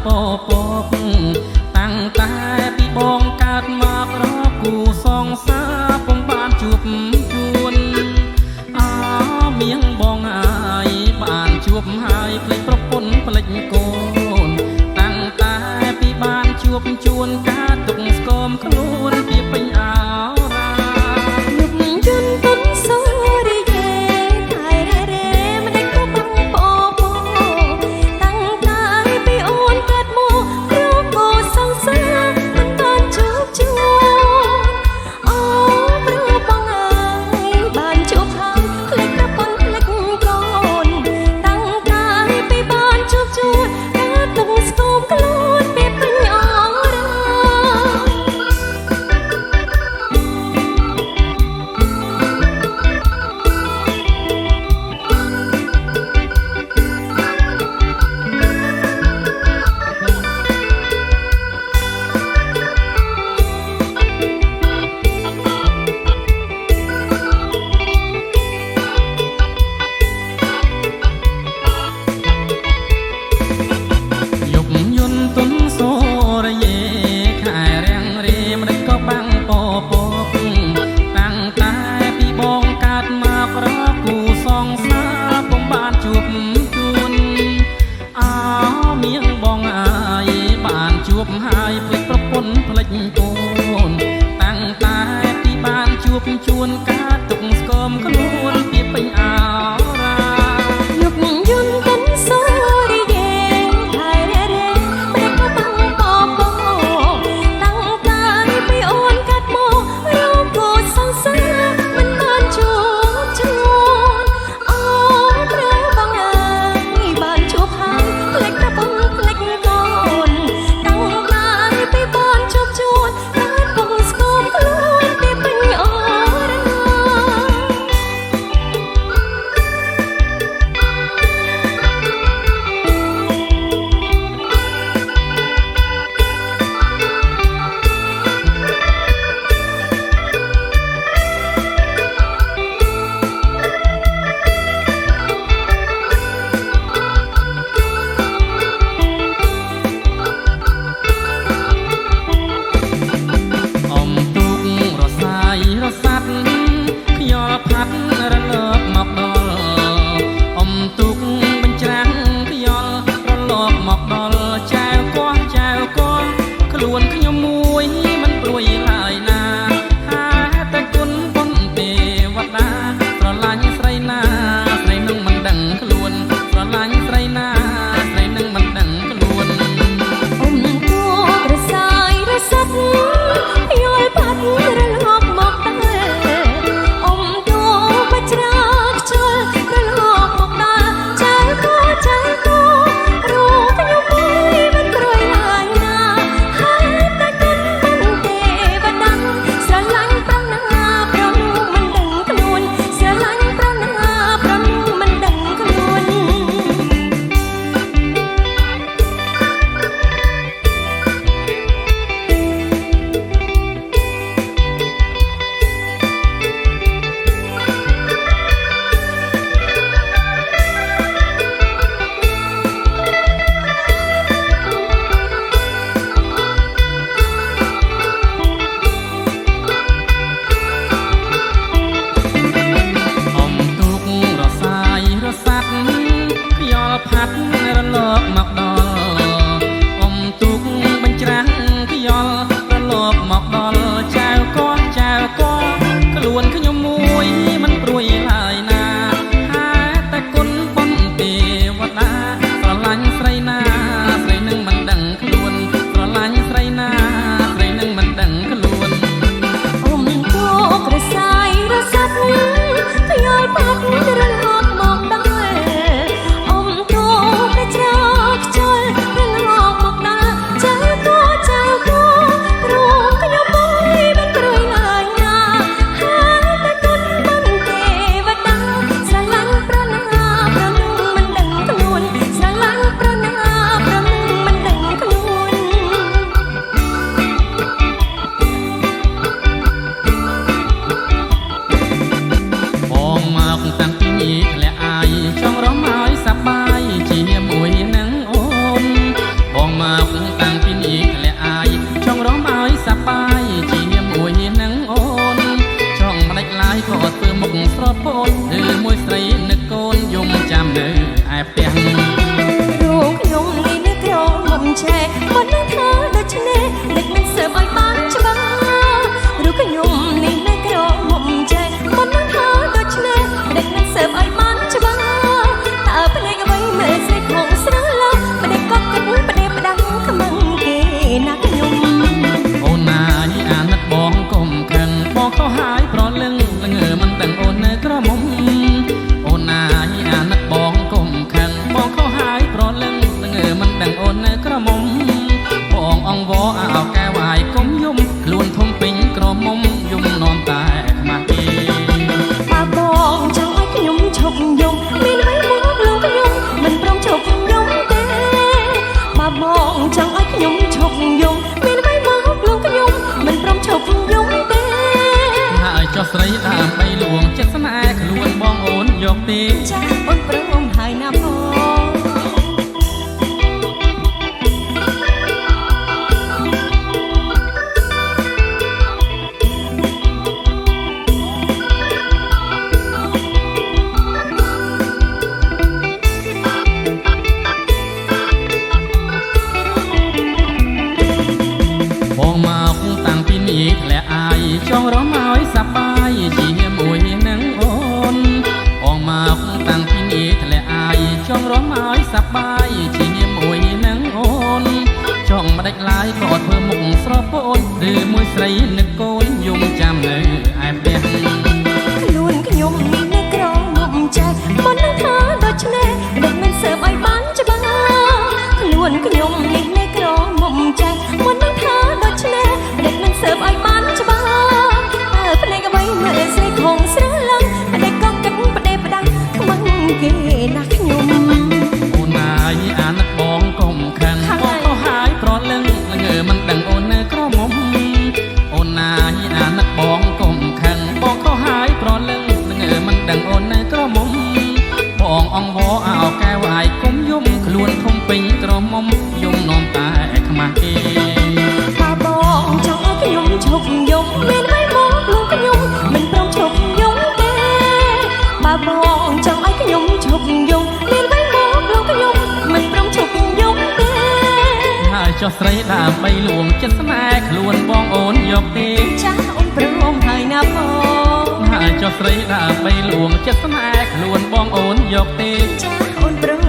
ពពកតាំងតែពីបងកើតមករកគូសងសាពុំបានជួបជួនអើមៀងបងអើយបានជួបហើយភ្លេចប្រពន្ធភ្លេចកូនតាំងតែពីបានជួបជួនការទុកស្គមខ្លួនពីពេញអោរានឹកយន់ទុនសូរីយេខែរេមិនដេចក៏បងពពតាំងតែពីអូនកើតមកគ្រូគូសងសាមិនបានជួបជួនអូព្រោះបងអើយបានជួបហើយភ្លេចប្រពន្ធភ្លេចកូនតាំងតែពីបានជួបជួនការទុកស្គមខ្លួនពីពេញអោរា ยุบยุนตุนโซระเยขายแรงเรมได้ก็บังปอปอกตั้งแต่ปีบองกาดมากรักกูสองสาปมบานจูบจุนอ้าวเมียงบองอายบานจูบหายเปลิดประปนเพลิดโกนตั้งแต่ปีบานจูบจวนกาดตุกสกมขลุ่นปีเป็นอาวรายุบยุนตุนโซระเย เ មកតាំងពីនេះធ្លាក់អាយចង់រំឲ្យសប្បាយជាមួយនឹងអូនចង់មិនដាច់ឡាយក៏ធ្វើមុខស្រពោនឬមួយស្រីនឹកកូនយំចាំនៅឯផ្ទះរូបខ្ញុំនេះនៅក្រមុំឆែមិននឹងធ្វើដូច្នេះដឹកនឹងសើបឲ្យបានច្បាស់រូបខ្ញុំនេះនៅក្រមុំឆែមិននឹងធ្វើដូច្នេះដឹកនឹងសើបឲ្យបានច្បាស់តើភ្នែកអ្វីមើលស្រីក្នុងស្រស់ឡោម្ដេចក៏គិតផ្ដេផ្ដាំងខ្មាំងគេណាខ្ញុំអូនណាយអាណិតបងកុំខឹងបងខុសហើយប្រលឹងល្ងើមិនដឹងអូននៅក្រមុំអូនណាយអាណិតបងកុំខឹងបងខុសហើយប្រលឹងល្ងើមិនដឹងអូននៅក្រមុំបងអង្វរអោកែវាយកុំយំខ្លួនធំពេញក្រមុំយំនំតែខ្មាស់ទេបើបងចង់ឲ្យខ្ញុំឈប់យំមានអ្វីមកលោកខ្ញុំមិនព្រមឈប់យំទេបើបងចង់ឲ្យខ្ញុំឈប់យំមានអ្វីមកលោកខ្ញុំមិនព្រមឈប់យំទេហើយចុះស្រីដើម្បីលួងចិត្តស្នេហ៍ខ្លួនបងអូនយកទេចាអូនព្រមហើយណាបងបងមកតាំងពីនេះធ្លាក់អាយចង់រំឲ្យសប្បាយជាមួយនឹងអូនបងមកតាំងពីនេះធ្លាក់អាយចង់រំឲ្យសប្បាយជាមួយនឹងអូនចង់មិនដាច់ឡាយក៏ធ្វើមុខស្រពោនឬមួយស្រីនឹកកូនយំចាំនៅឯផ្ទះខ្លួនខ្ញុំនេះនៅក្រមុំចែកមិននឹងធ្វើដូច្នេះដឹកមិនសើបឲ្យបានច្បាស់ខ្លួនខ្ញុំនេះនៅក្រមុំចែកមិននឹងធ្វើដូច្នេះដឹកមិនសើបឲ្យបានច្បាស់តើភ្នែកអ្វីមើលស្រីក្នុងស្រស់ឡឹងម្ដេចក៏គិតផ្ដេផ្ដាំងខ្មាំងគេណាខ្ញុំអូនណាយអាណិតបងកុំខឹងបងខុសហើយប្រលឹងល្ងើមិនដឹងអូននៅក្រមុំអូនណាយអាណិតបងកុំខឹងបងខុសហើយប្រលឹងល្ងើមិនដឹងអូននៅក្រមុំបងអង្វរអោកែវាយកុំយំខ្លួនធំពេញក្រមុំយំនំតែខ្មាស់គេបើបងចង់ឲ្យខ្ញុំឈប់យំមានអ្វីមកលោកខ្ញុំមិនព្រមឈប់យំទេបើបងចង់ឲ្យខ្ញុំឈប់យំមានអ្វីមកលោកខ្ញុំមិនព្រមឈប់យំទេហើយចុះស្រីដើម្បីលួងចិត្តស្នេហ៍ខ្លួនបងអូនយកទេចាអូនព្រមហើយណាបងហើយចុះស្រីដើម្បីលួងចិត្តស្នេហ៍ខ្លួនបងអូនយកទេចាអូនព្រម